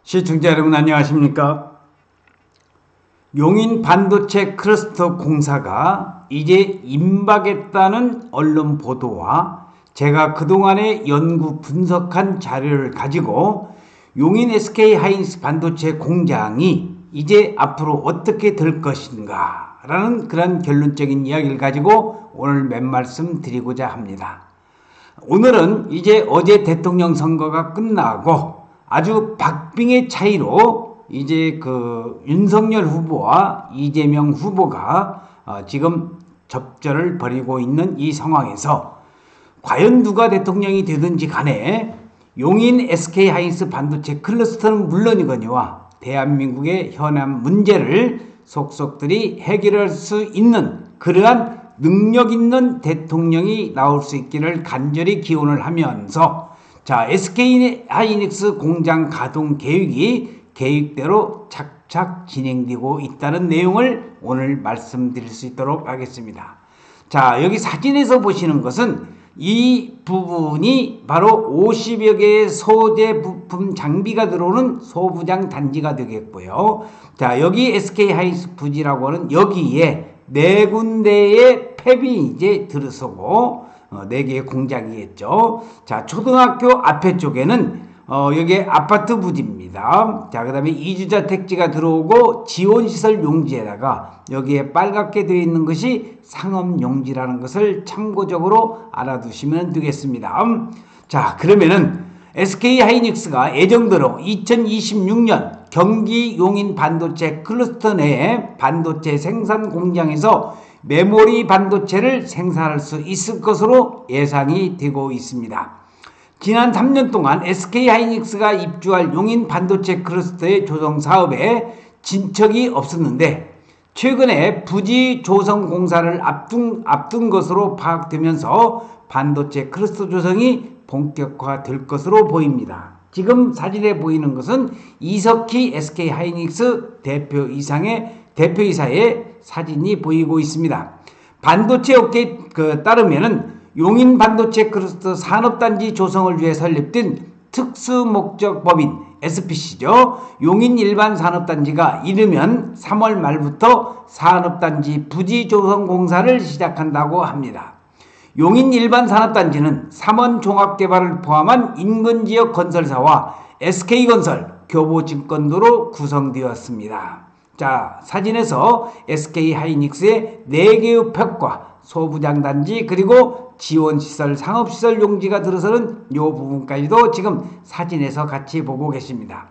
시청자 여러분 안녕하십니까? 용인 반도체 클러스터 공사가 이제 임박했다는 언론 보도와 제가 그동안의 연구 분석한 자료를 가지고 용인 SK하이닉스 반도체 공장이 이제 앞으로 어떻게 될 것인가 라는 그런 결론적인 이야기를 가지고 오늘 몇 말씀 드리고자 합니다. 오늘은 이제 어제 대통령 선거가 끝나고 아주 박빙의 차이로 이제 그 윤석열 후보와 이재명 후보가 지금 접전을 벌이고 있는 이 상황에서 과연 누가 대통령이 되든지 간에 용인 SK하이닉스 반도체 클러스터는 물론이거니와 대한민국의 현안 문제를 속속들이 해결할 수 있는 그러한 능력 있는 대통령이 나올 수 있기를 간절히 기원을 하면서 SK하이닉스 공장 가동 계획이 계획대로 착착 진행되고 있다는 내용을 오늘 말씀드릴 수 있도록 하겠습니다. 여기 사진에서 보시는 것은 이 부분이 바로 50여 개의 소재 부품 장비가 들어오는 소부장 단지가 되겠고요. 여기 SK하이닉스 부지라고 하는 여기에 4군데의 팹이 이제 들어서고 4개의 공장이겠죠. 초등학교 앞에 쪽에는 여기 아파트 부지입니다. 그 다음에 이주자 택지가 들어오고 지원시설 용지에다가 여기에 빨갛게 되어 있는 것이 상업용지라는 것을 참고적으로 알아두시면 되겠습니다. 그러면은 SK하이닉스가 예정대로 2026년 경기 용인 반도체 클러스터 내에 반도체 생산 공장에서 메모리 반도체를 생산할 수 있을 것으로 예상이 되고 있습니다. 지난 3년 동안 SK하이닉스가 입주할 용인 반도체 클러스터의 조성 사업에 진척이 없었는데 최근에 부지 조성 공사를 앞둔 것으로 파악되면서 반도체 클러스터 조성이 본격화될 것으로 보입니다. 지금 사진에 보이는 것은 이석희 SK하이닉스 대표이사의 사진이 보이고 있습니다. 반도체 업계에 따르면은 용인 반도체 클러스터 산업단지 조성을 위해 설립된 특수목적법인 SPC죠. 용인 일반산업단지가 이르면 3월 말부터 산업단지 부지 조성 공사를 시작한다고 합니다. 용인 일반산업단지는 삼원종합개발을 포함한 인근지역 건설사와 SK건설, 교보증권도로 구성되었습니다. 사진에서 SK하이닉스의 4개의 팹과 소부장단지 그리고 지원시설, 상업시설 용지가 들어서는 이 부분까지도 지금 사진에서 같이 보고 계십니다.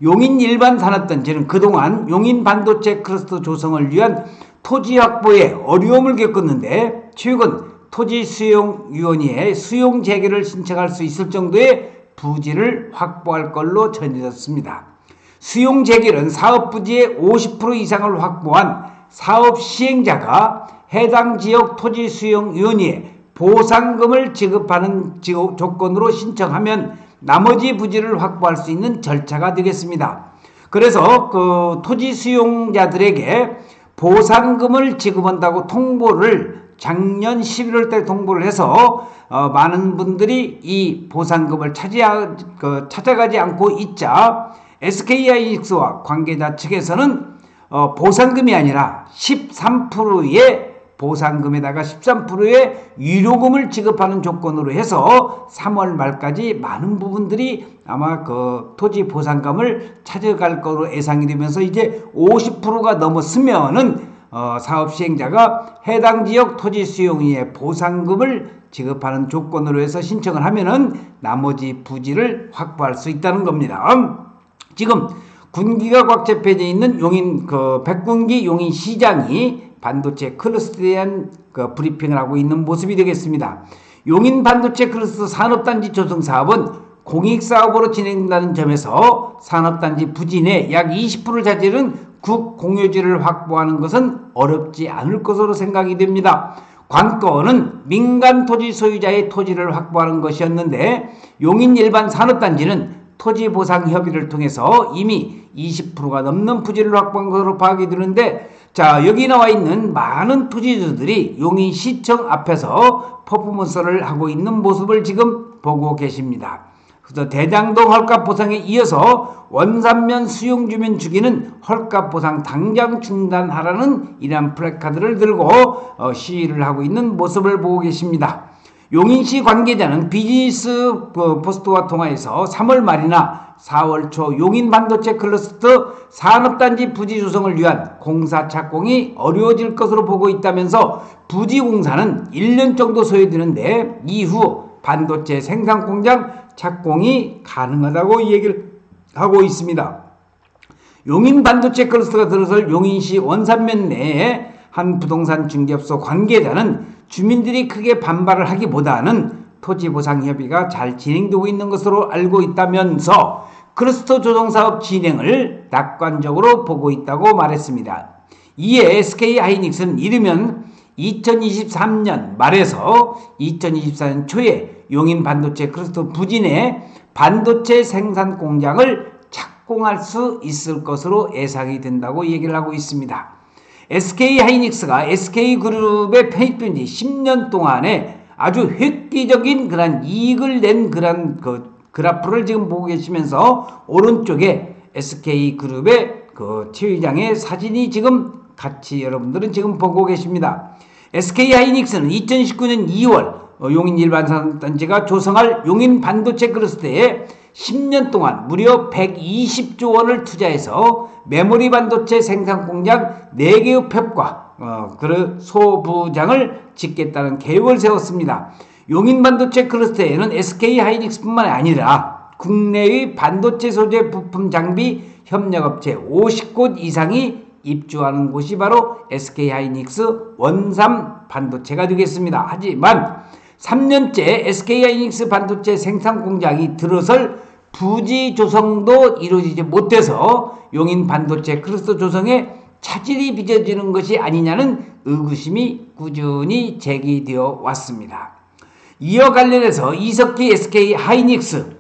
용인 일반산업단지는 그동안 용인 반도체 클러스터 조성을 위한 토지 확보에 어려움을 겪었는데 최근 토지수용위원회에 수용 재개를 신청할 수 있을 정도의 부지를 확보할 걸로 전해졌습니다. 수용 재개는 사업 부지의 50% 이상을 확보한 사업 시행자가 해당 지역 토지수용위원회에 보상금을 지급하는 조건으로 신청하면 나머지 부지를 확보할 수 있는 절차가 되겠습니다. 그래서 그 토지 수용자들에게 보상금을 지급한다고 통보를 작년 11월 달 통보를 해서 많은 분들이 이 보상금을 찾아가지 않고 있자 SK하이닉스와 관계자 측에서는 보상금이 아니라 13%의 보상금에다가 13%의 유료금을 지급하는 조건으로 해서 3월 말까지 많은 부분들이 아마 그 토지 보상금을 찾아갈 거로 예상이 되면서 이제 50%가 넘었으면은 사업 시행자가 해당 지역 토지 수용위에 보상금을 지급하는 조건으로 해서 신청을 하면은 나머지 부지를 확보할 수 있다는 겁니다. 지금 군기가 꽉 잡혀져 있는 용인 백군기 용인 시장이 반도체 클러스터에 대한 브리핑을 하고 있는 모습이 되겠습니다. 용인 반도체 클러스터 산업단지 조성 사업은 공익사업으로 진행된다는 점에서 산업단지 부지 내 약 20%를 차지하는 국공유지를 확보하는 것은 어렵지 않을 것으로 생각이 됩니다. 관건은 민간 토지 소유자의 토지를 확보하는 것이었는데 용인 일반 산업단지는 토지 보상 협의를 통해서 이미 20%가 넘는 부지를 확보한 것으로 파악이 되는데 여기 나와 있는 많은 투지주들이 용인시청 앞에서 퍼포먼스를 하고 있는 모습을 지금 보고 계십니다. 그래서 대장동 헐값 보상에 이어서 원산면 수용주면 죽이는 헐값 보상 당장 중단하라는 이러한 플래카드를 들고 시위를 하고 있는 모습을 보고 계십니다. 용인시 관계자는 비즈니스 포스트와 통화에서 3월 말이나 4월 초 용인 반도체 클러스터 산업단지 부지 조성을 위한 공사 착공이 어려워질 것으로 보고 있다면서 부지 공사는 1년 정도 소요되는데 이후 반도체 생산 공장 착공이 가능하다고 얘기를 하고 있습니다. 용인 반도체 클러스터가 들어설 용인시 원산면 내에 한 부동산 중개업소 관계자는 주민들이 크게 반발을 하기보다는 토지보상 협의가 잘 진행되고 있는 것으로 알고 있다면서 클러스터 조성사업 진행을 낙관적으로 보고 있다고 말했습니다. 이에 SK하이닉스는 이르면 2023년 말에서 2024년 초에 용인 반도체 클러스터 부지 내 반도체 생산 공장을 착공할 수 있을 것으로 예상이 된다고 얘기를 하고 있습니다. SK하이닉스가 SK그룹에 편입된 지 10년 동안에 아주 획기적인 그런 이익을 낸 그런 그래프를 지금 보고 계시면서 오른쪽에 SK그룹의 최회장의 사진이 지금 같이 여러분들은 지금 보고 계십니다. SK하이닉스는 2019년 2월 용인 일반산업단지가 조성할 용인 반도체 클러스터에 10년 동안 무려 120조 원을 투자해서 메모리 반도체 생산 공장 4개의 팹과 소부장을 짓겠다는 계획을 세웠습니다. 용인 반도체 클러스터에는 SK하이닉스뿐만 아니라 국내의 반도체 소재 부품 장비 협력업체 50곳 이상이 입주하는 곳이 바로 SK하이닉스 원삼 반도체가 되겠습니다. 하지만 3년째 SK하이닉스 반도체 생산 공장이 들어설 부지 조성도 이루어지지 못해서 용인 반도체 클러스터 조성에 차질이 빚어지는 것이 아니냐는 의구심이 꾸준히 제기되어 왔습니다. 이어 관련해서 이석기 SK하이닉스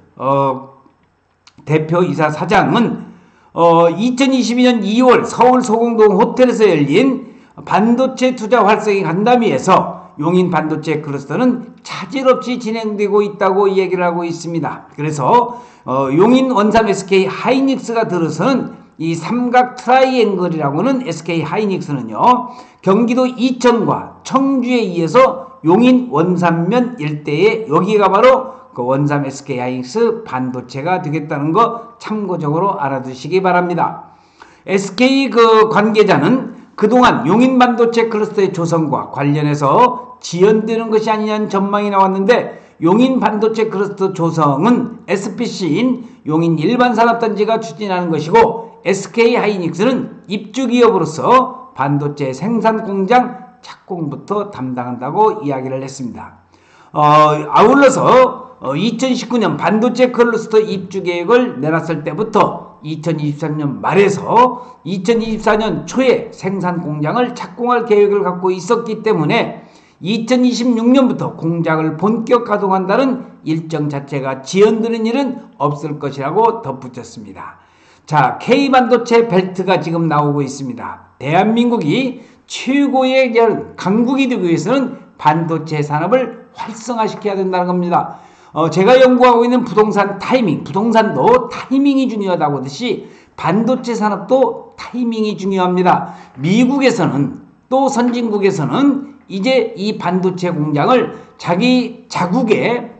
대표이사 사장은 2022년 2월 서울 소공동 호텔에서 열린 반도체 투자 활성화 간담회에서 용인 반도체 클러스터는 차질 없이 진행되고 있다고 얘기를 하고 있습니다. 그래서 용인 원삼 SK하이닉스가 들어서는 이 삼각 트라이앵글이라고는 SK하이닉스는요 경기도 이천과 청주에 의해서 용인 원삼면 일대에 여기가 바로 그 원삼 SK하이닉스 반도체가 되겠다는 거 참고적으로 알아두시기 바랍니다. SK 관계자는 그동안 용인 반도체 클러스터의 조성과 관련해서 지연되는 것이 아니냐는 전망이 나왔는데 용인 반도체 클러스터 조성은 SPC인 용인 일반산업단지가 추진하는 것이고 SK하이닉스는 입주기업으로서 반도체 생산 공장 착공부터 담당한다고 이야기를 했습니다. 아울러서 2019년 반도체 클러스터 입주 계획을 내놨을 때부터 2023년 말에서 2024년 초에 생산 공장을 착공할 계획을 갖고 있었기 때문에 2026년부터 공장을 본격 가동한다는 일정 자체가 지연되는 일은 없을 것이라고 덧붙였습니다. 자, K반도체 벨트가 지금 나오고 있습니다. 대한민국이 최고의 강국이 되기 위해서는 반도체 산업을 활성화시켜야 된다는 겁니다. 제가 연구하고 있는 부동산 타이밍, 부동산도 타이밍이 중요하다고 하듯이 반도체 산업도 타이밍이 중요합니다. 미국에서는 또 선진국에서는 이제 이 반도체 공장을 자기 자국의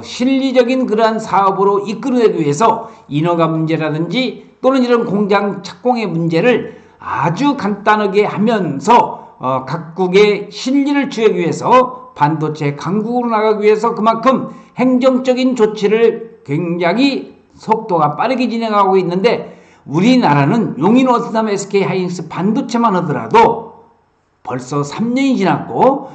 실리적인 그러한 사업으로 이끌어내기 위해서 인허가 문제라든지 또는 이런 공장 착공의 문제를 아주 간단하게 하면서 각국의 실리를 취하기 위해서 반도체 강국으로 나가기 위해서 그만큼 행정적인 조치를 굉장히 속도가 빠르게 진행하고 있는데 우리나라는 용인 원삼 SK하이닉스 반도체만 하더라도 벌써 3년이 지났고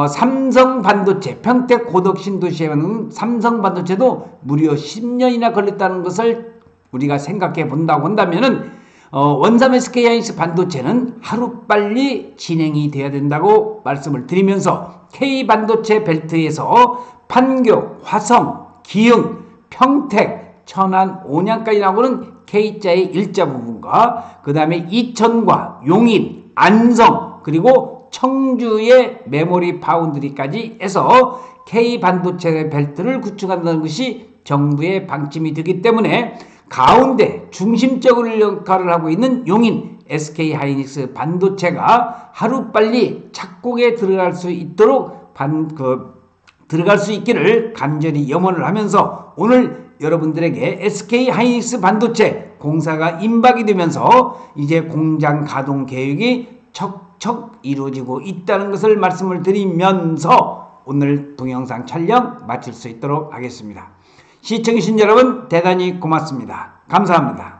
삼성 반도체 평택 고덕 신도시에는 삼성 반도체도 무려 10년이나 걸렸다는 것을 우리가 생각해 본다고 한다면은 원삼 SK하이닉스 반도체는 하루빨리 진행이 돼야 된다고 말씀을 드리면서 K반도체 벨트에서 판교, 화성, 기흥, 평택, 천안, 온양까지 나오는 K자의 일자 부분과 그 다음에 이천과 용인, 안성 그리고 청주의 메모리 파운드리까지 해서 K반도체 벨트를 구축한다는 것이 정부의 방침이 되기 때문에 가운데 중심적인 역할을 하고 있는 용인 SK 하이닉스 반도체가 하루빨리 착곡에 들어갈 수 있도록 들어갈 수 있기를 간절히 염원을 하면서 오늘 여러분들에게 SK 하이닉스 반도체 공사가 임박이 되면서 이제 공장 가동 계획이 척척 이루어지고 있다는 것을 말씀을 드리면서 오늘 동영상 촬영 마칠 수 있도록 하겠습니다. 시청해주신 여러분 대단히 고맙습니다. 감사합니다.